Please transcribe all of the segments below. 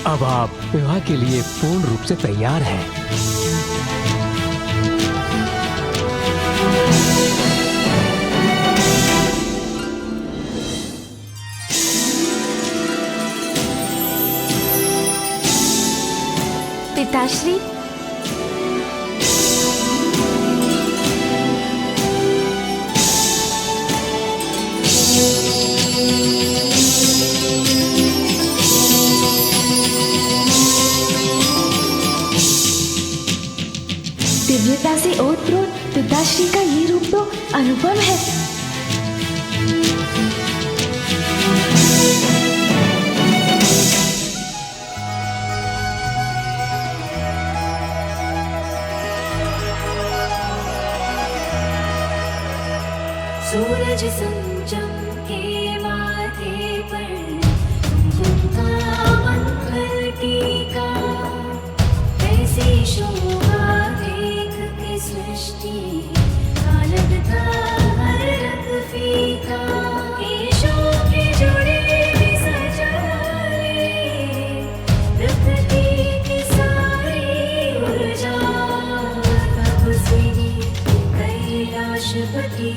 अब आप विवाह के लिए पूर्ण रूप से तैयार हैं। पिताश्री, दिव्यता से ओतप्रोत पिताश्री का ये रूप तो अनुपम है। सूरज चमके माथे पर कुमकुम का मंगल टीका, ऐसी शोभा देख के सृष्टि का लगता हर रंग फीका। केशों के जुड़े सजाए प्रकृति की सारी ऊर्जा, तब से कैलाशपति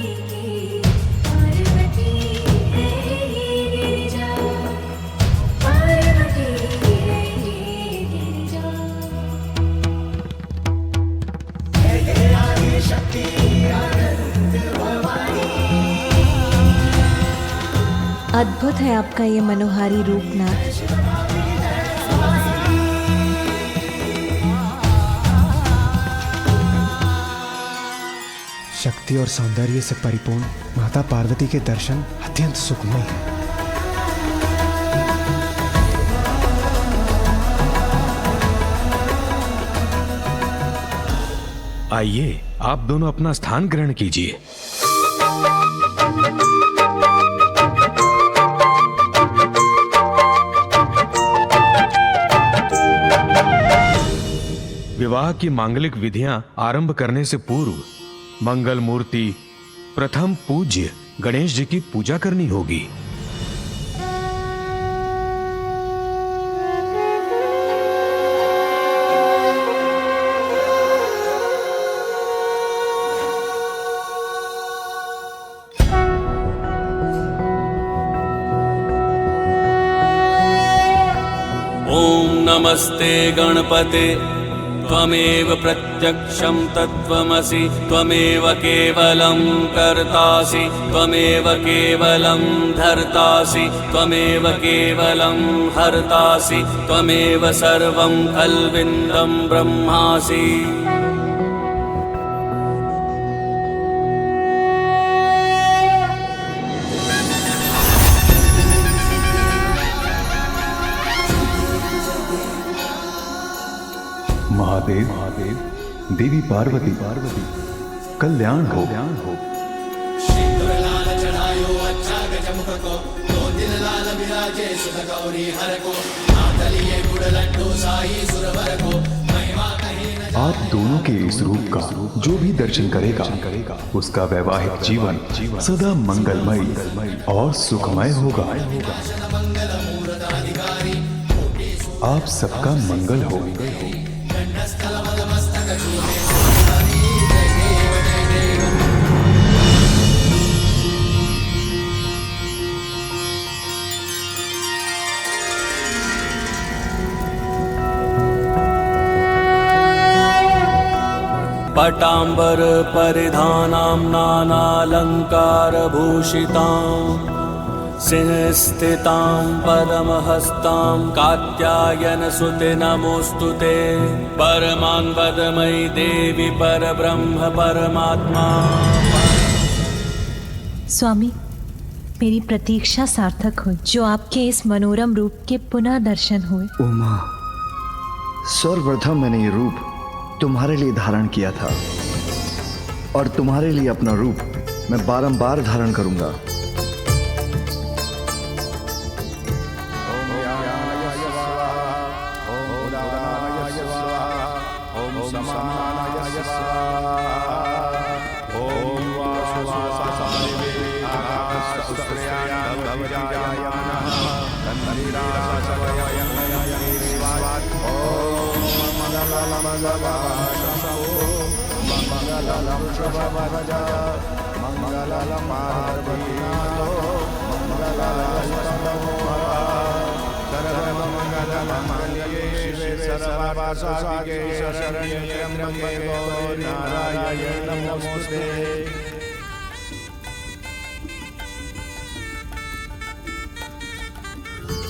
अद्भुत है आपका ये मनोहारी रूप नाथ। शक्ति और सौंदर्य से परिपूर्ण माता पार्वती के दर्शन अत्यंत सुखमय हैं। आइए, आप दोनों अपना स्थान ग्रहण कीजिए। विवाह की मांगलिक विधियां आरंभ करने से पूर्व मंगल मूर्ति प्रथम पूज्य गणेश जी की पूजा करनी होगी। ओम नमस्ते गणपते, त्वमेव प्रत्यक्षं तत्त्वमसि, त्वमेव केवलं कर्तासि, त्वमेव केवलं धर्तासि, त्वमेव केवलं हर्तासि, त्वमेव सर्वं खल्विन्दं ब्रह्मासि। महादेव देवी पार्वती कल्याण हो। आप दोनों के इस रूप का जो भी दर्शन करेगा उसका वैवाहिक जीवन सदा मंगलमय और सुखमय होगा। आप सबका मंगल हो। पटांबर परिधानां नानालंकार भूषितां, सिंहस्थितां पद्महस्तां कात्यायन सुते नमोस्तुते। परमानंदमयी देवी परब्रह्म परमात्मा। स्वामी, मेरी प्रतीक्षा सार्थक हुई जो आपके इस मनोरम रूप के पुनः दर्शन हुए। उमा, सर्वप्रथम मैंने ये रूप तुम्हारे लिए धारण किया था और तुम्हारे लिए अपना रूप मैं बारंबार धारण करूंगा।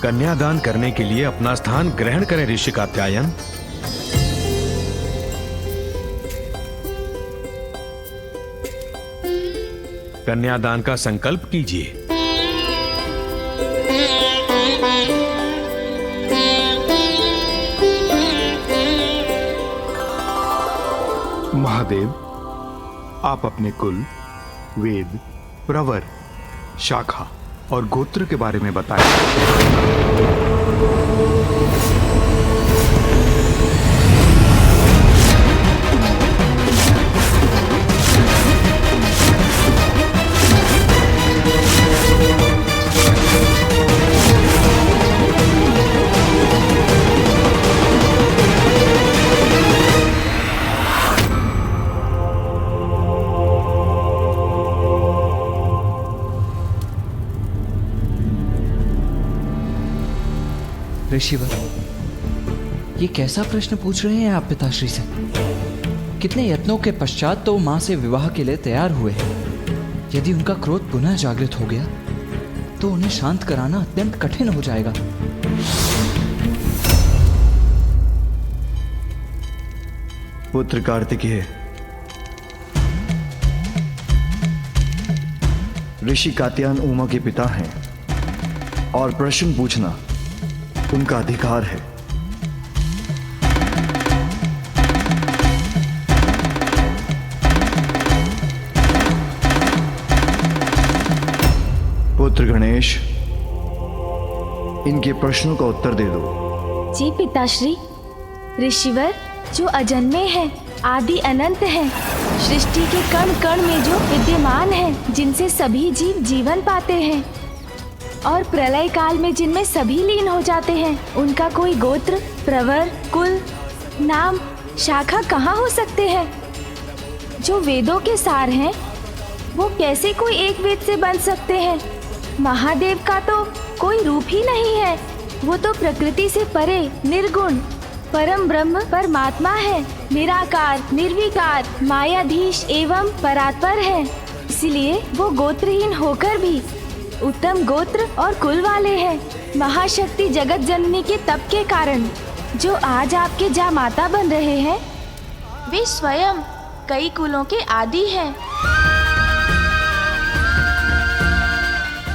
कन्यादान करने के लिए अपना स्थान ग्रहण करें ऋषि कात्यायन। कन्यादान का संकल्प कीजिए। महादेव, आप अपने कुल, वेद, प्रवर, शाखा और गोत्र के बारे में बताएं। ऋषिवर, ये कैसा प्रश्न पूछ रहे हैं आप पिताश्री से? कितने यत्नों के पश्चात तो मां से विवाह के लिए तैयार हुए हैं। यदि उनका क्रोध पुनः जागृत हो गया तो उन्हें शांत कराना अत्यंत कठिन हो जाएगा। पुत्र कार्तिकेय, ऋषि कात्यायन उमा के पिता हैं और प्रश्न पूछना उनका अधिकार है। पुत्र गणेश, इनके प्रश्नों का उत्तर दे दो। जी पिताश्री। ऋषिवर, जो अजन्मे हैं, आदि अनंत हैं, सृष्टि के कण कण में जो विद्यमान हैं, जिनसे सभी जीव जीवन पाते हैं और प्रलय काल में जिनमें सभी लीन हो जाते हैं, उनका कोई गोत्र, प्रवर, कुल, नाम, शाखा कहाँ हो सकते हैं? जो वेदों के सार हैं, वो कैसे कोई एक वेद से बन सकते हैं? महादेव का तो कोई रूप ही नहीं है। वो तो प्रकृति से परे, निर्गुण, परम ब्रह्म परमात्मा है, निराकार, निर्विकार, मायाधीश एवं परात्पर है। इसलिए वो गोत्रहीन होकर भी उत्तम गोत्र और कुल वाले हैं। महाशक्ति जगत जननी के तप के कारण जो आज आपके जामाता बन रहे हैं, वे स्वयं कई कुलों के आदि हैं।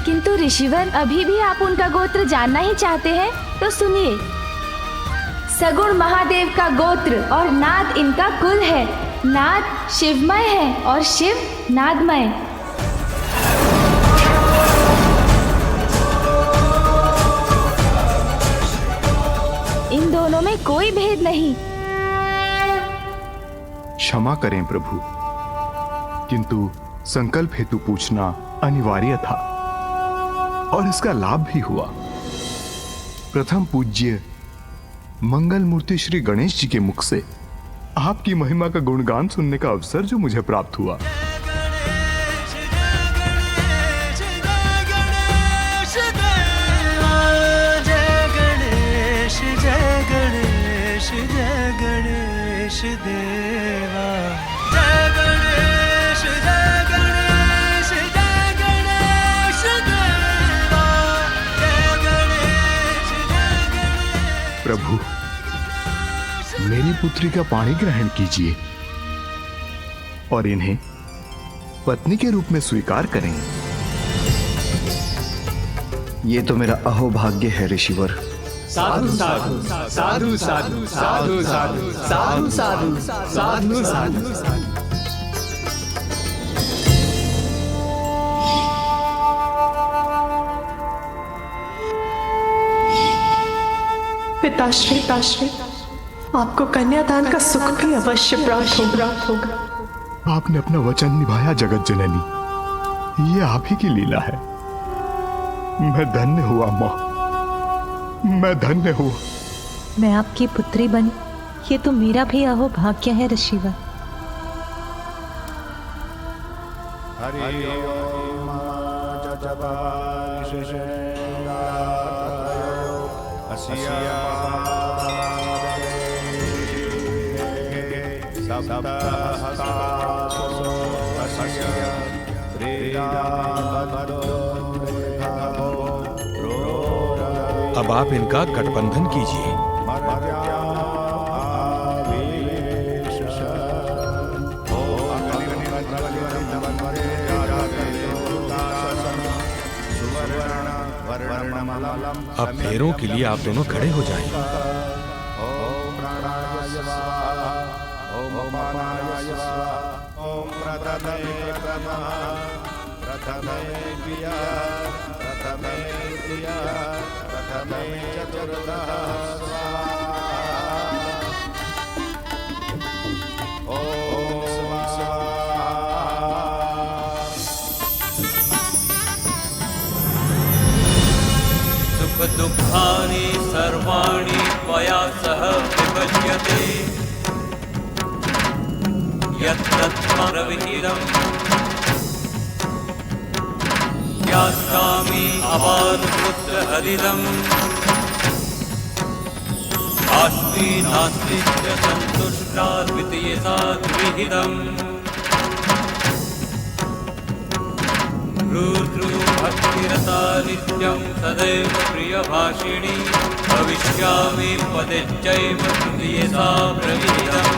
किंतु ऋषिवर, अभी भी आप उनका गोत्र जानना ही चाहते हैं तो सुनिए। सगुण महादेव का गोत्र और नाद इनका कुल है। नाद शिवमय है और शिव नादमय। इन दोनों में कोई भेद नहीं। क्षमा करें प्रभु, किंतु संकल्प हेतु पूछना अनिवार्य था और इसका लाभ भी हुआ। प्रथम पूज्य मंगल मूर्ति श्री गणेश जी के मुख से आपकी महिमा का गुणगान सुनने का अवसर जो मुझे प्राप्त हुआ। प्रभु, मेरी पुत्री का पाणी ग्रहण कीजिए और इन्हें पत्नी के रूप में स्वीकार करें। ये तो मेरा अहोभाग्य है ऋषिवर। साधु साधु साधु साधु साधु साधु साधु साधु साधु साधु साधु। पिताश्री, आपको कन्यादान का सुख भी अवश्य प्राप्त होगा। आपने अपना वचन निभाया जगत जननी, ये आप ही की लीला है। मैं धन्य हुआ माँ, मैं धन्य हुआ। मैं आपकी पुत्री बनी ये तो मेरा भी अहो भाग्य है ऋषिवर। अब आप इनका गठबंधन कीजिए। अब फेरों के लिए आप दोनों खड़े हो जाएं। दुःखानि सर्वाणि त्वया सह विभज्यते यत्तत्प्रविहितम् यास्यामि अपारपुत्र हरिदम् अस्मि नास्ति च सन्तुष्टा द्वितीयसा द्विहितम् भक्तिरता नित्यं सदैव प्रियभाषिणी भविष्यामि पदेच्चैव तृतीयसा प्रविहितम्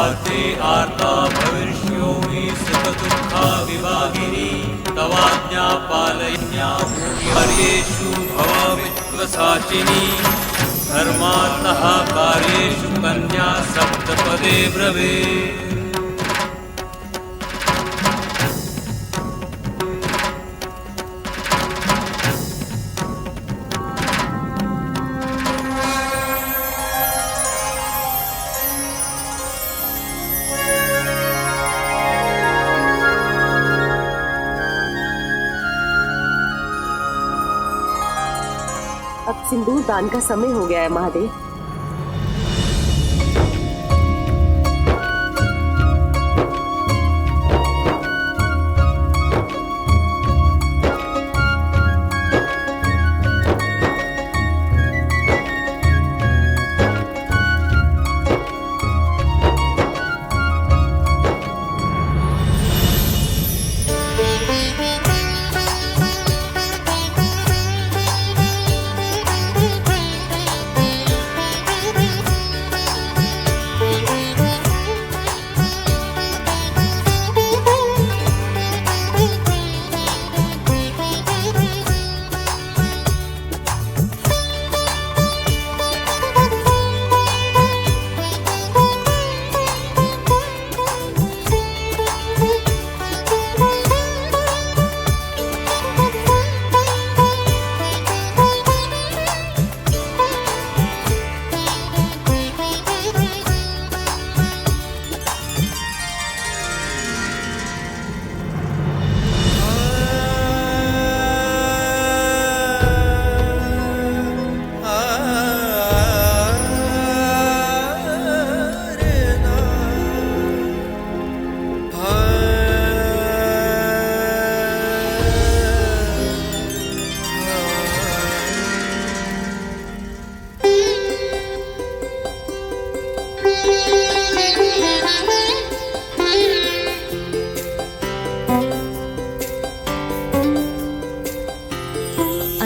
आर्ते आर्ता भविष्योमि सुखदुःखा विभागिनी तवाज्ञा पालयन्या कार्येषु भवामि त्वसाचिनी धर्मार्थः कार्येषु कन्या सप्तपदे ब्रवीत्। अब सिंदूर दान का समय हो गया है महादेव।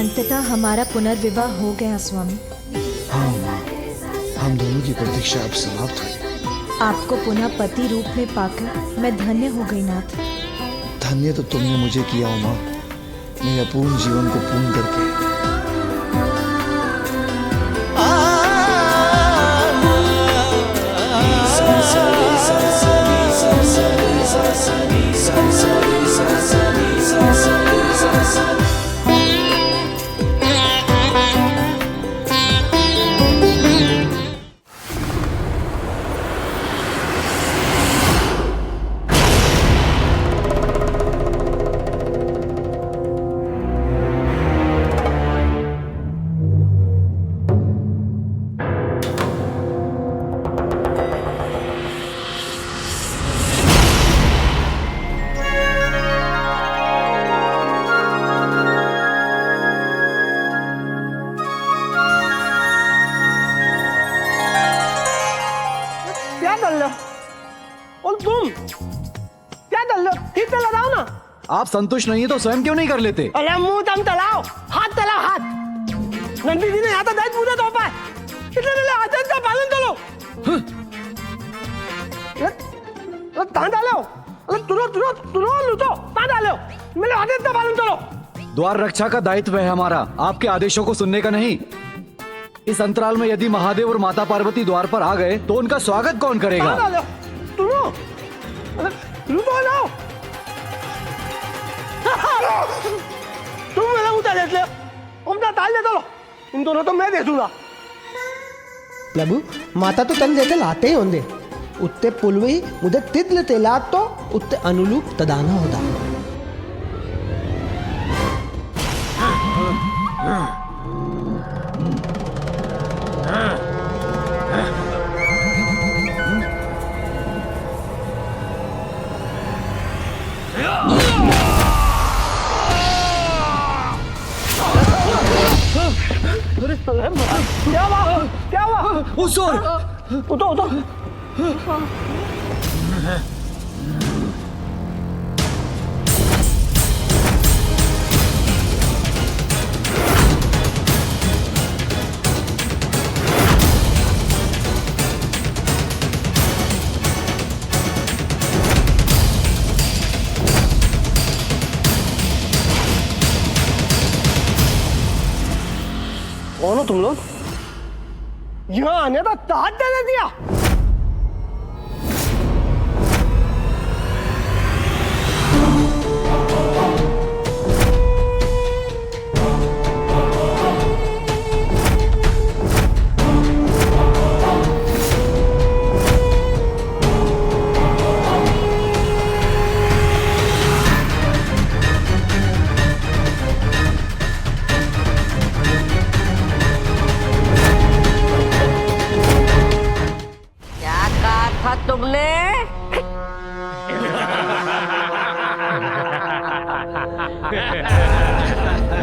अंततः हमारा पुनर्विवाह हो गया स्वामी। हम दोनों की प्रतीक्षा अब समाप्त हुई। आपको पुनः पति रूप में पाकर मैं धन्य हो गई नाथ। धन्य तो तुमने मुझे किया उमा, मेरे अपूर्ण जीवन को पूर्ण करके। आप संतुष्ट नहीं है तो स्वयं क्यों नहीं कर लेते? अरे मुंह दम तलाओ, हाथ तलाओ हाथ। नंदी जी ने यहाँ तो दायित्व पूरा तोपा है, इसलिए आदेश का पालन करो। तां डालो, तुरो लूटो, तां डालो, मेरे आदेश का पालन करो। द्वार रक्षा का दायित्व है हमारा, आपके आदेशों को सुनने का नहीं। इस अंतराल में यदि महादेव और माता पार्वती द्वार पर आ गए तो उनका स्वागत कौन करेगा? तुम मेरा मुद्दा देख ले, उनका ताल दे दो, इन दोनों तो मैं दे दूंगा। प्रभु माता तो तन देते लाते ही होंगे, उत्ते पुलवी मुझे तिद्ल तेलात तो उत्ते अनुरूप तदाना होता। क्या हुआ? क्या हुआ? उतो कौन हो तुम लोग? यहाँ आने का दाद दे दिया। तुमने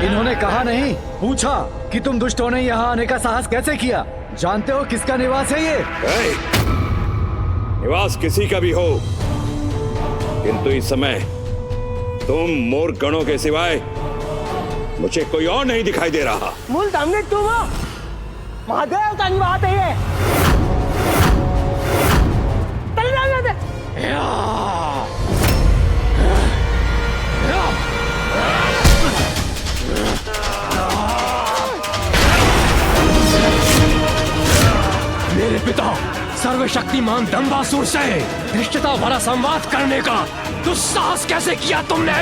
इन्होंने कहा नहीं, पूछा कि तुम दुष्टों ने यहाँ आने का साहस कैसे किया? जानते हो किसका निवास है ये? निवास किसी का भी हो, किंतु इस समय तुम मोर गणों के सिवाय मुझे कोई और नहीं दिखाई दे रहा। मूल सामने तुम हो, महादेव का निवास है ये। मेरे पिता सर्वशक्तिमान दंबासुर से धृष्टता भरा संवाद करने का दुस्साहस कैसे किया तुमने?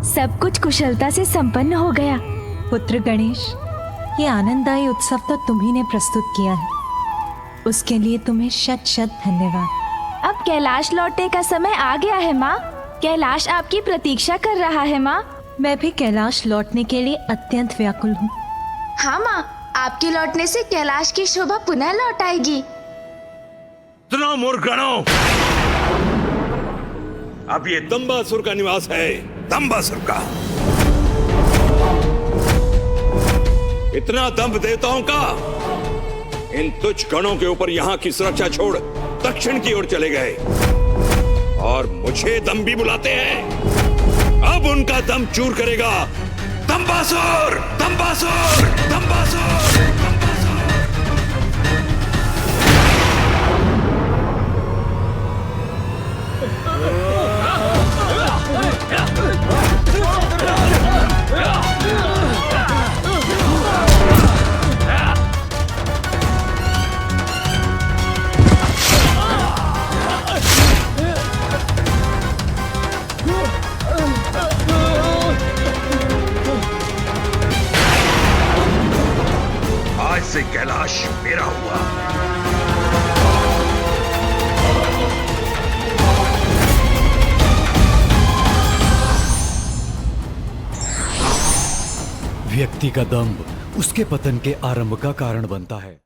सब कुछ कुशलता से संपन्न हो गया। पुत्र गणेश, ये आनंददायी उत्सव तो तुम्ही ने प्रस्तुत किया है, उसके लिए तुम्हें शत शत धन्यवाद। अब कैलाश लौटने का समय आ गया है माँ। कैलाश आपकी प्रतीक्षा कर रहा है माँ। मैं भी कैलाश लौटने के लिए अत्यंत व्याकुल हूँ। हाँ माँ, आपके लौटने से कैलाश की शोभा पुनः लौट आएगी। सुनो मूर्खगणों, अब ये दंबासुर का निवास है, दंबासुर का। इतना दंभ देवताओं का, इन तुच्छ गणों के ऊपर यहाँ की सुरक्षा छोड़ दक्षिण की ओर चले गए और मुझे दंभी बुलाते हैं। अब उनका दम चूर करेगा दंबासुर, दंबासुर, दंबासुर, दंबासुर। आज से कैलाश मेरा हुआ। व्यक्ति का दंभ उसके पतन के आरंभ का कारण बनता है।